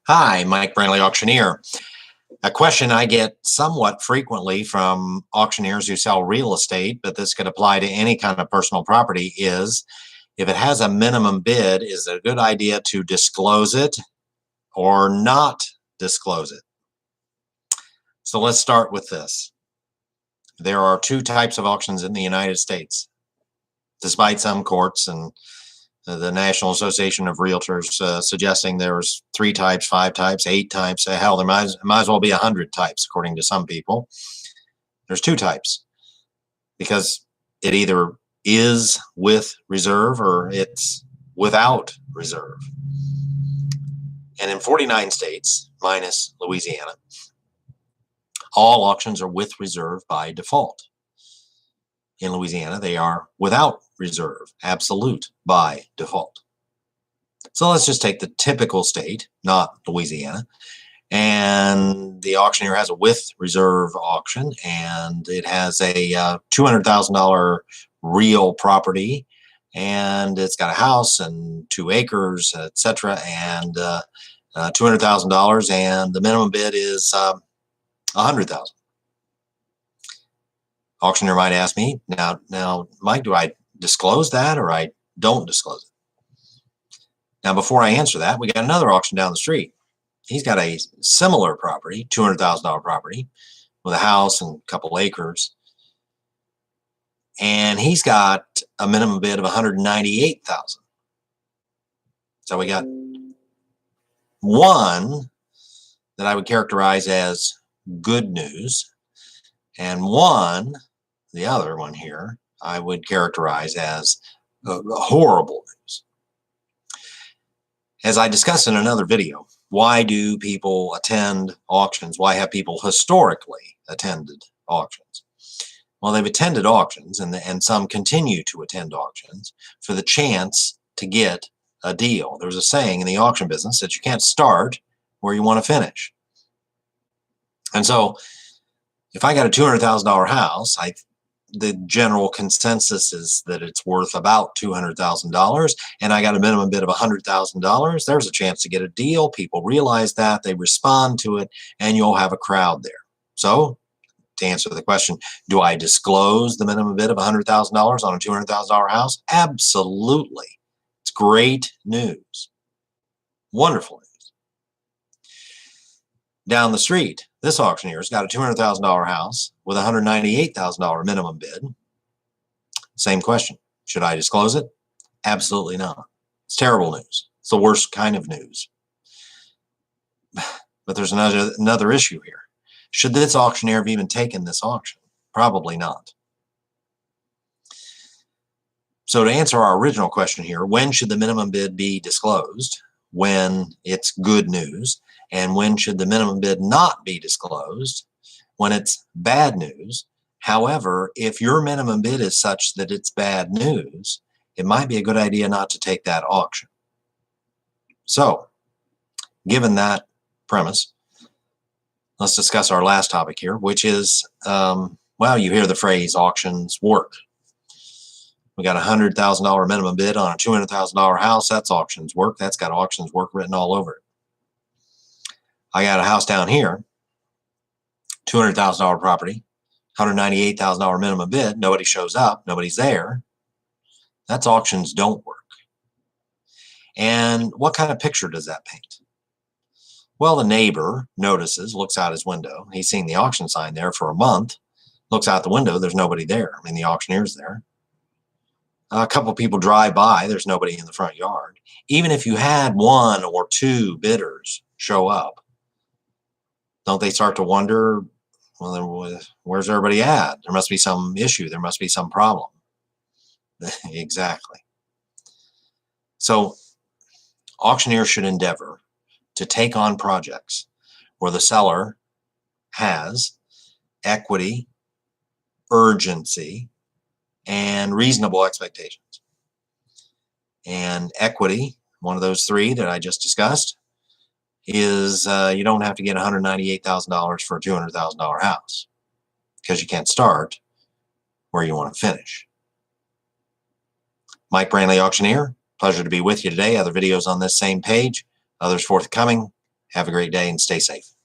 Hi, Mike Brantley, auctioneer. A question I get somewhat frequently from auctioneers who sell real estate, but this could apply to any kind of personal property, is if it has a minimum bid, is it a good idea to disclose it or not disclose it? So let's start with this. There are two types of auctions in the United States, despite some courts and the National Association of Realtors suggesting there's 3 types, 5 types, 8 types. Hell, there might as well be 100 types, according to some people. There's 2 types because it either is with reserve or it's without reserve. And in 49 states, minus Louisiana, all auctions are with reserve by default. In Louisiana, they are without reserve, absolute, by default. So let's just take the typical state, not Louisiana, and the auctioneer has a with reserve auction, and it has a $200,000 real property, and it's got a house and 2 acres, etc., and $200,000, and the minimum bid is $100,000. Auctioneer might ask me, now, Mike, do I disclose that or I don't disclose it? Now, before I answer that, we got another auction down the street. He's got a similar property, $200,000 property, with a house and a couple acres, and he's got a minimum bid of $198,000. So we got one that I would characterize as good news, and the other one here, I would characterize as horrible news. As I discussed in another video, why do people attend auctions? Why have people historically attended auctions? Well, they've attended auctions, and some continue to attend auctions for the chance to get a deal. There's a saying in the auction business that you can't start where you want to finish. And so if I got a $200,000 house, the general consensus is that it's worth about $200,000, and I got a minimum bid of $100,000. There's a chance to get a deal. People realize that, they respond to it, and you'll have a crowd there. So to answer the question, do I disclose the minimum bid of $100,000 on a $200,000 house? Absolutely. It's great news. Wonderful news. Down the street, this auctioneer's got a $200,000 house with a $198,000 minimum bid. Same question. Should I disclose it? Absolutely not. It's terrible news. It's the worst kind of news. But there's another issue here. Should this auctioneer have even taken this auction? Probably not. So to answer our original question here, when should the minimum bid be disclosed? When it's good news. And when should the minimum bid not be disclosed? When it's bad news. However, if your minimum bid is such that it's bad news, it might be a good idea not to take that auction. So, given that premise, let's discuss our last topic here, which is, well, you hear the phrase auctions work. We got a $100,000 minimum bid on a $200,000 house. That's auctions work. That's got auctions work written all over it. I got a house down here, $200,000 property, $198,000 minimum bid. Nobody shows up. Nobody's there. That's auctions don't work. And what kind of picture does that paint? Well, the neighbor notices, looks out his window. He's seen the auction sign there for a month. Looks out the window. There's nobody there. I mean, the auctioneer's there. A couple of people drive by. There's nobody in the front yard. Even if you had 1 or 2 bidders show up, don't they start to wonder, well, where's everybody at? There must be some issue. There must be some problem. Exactly. So auctioneers should endeavor to take on projects where the seller has equity, urgency, and reasonable expectations. And equity, one of those 3 that I just discussed, is you don't have to get $198,000 for a $200,000 house because you can't start where you want to finish. Mike Brantley, auctioneer. Pleasure to be with you today. Other videos on this same page, others forthcoming. Have a great day and stay safe.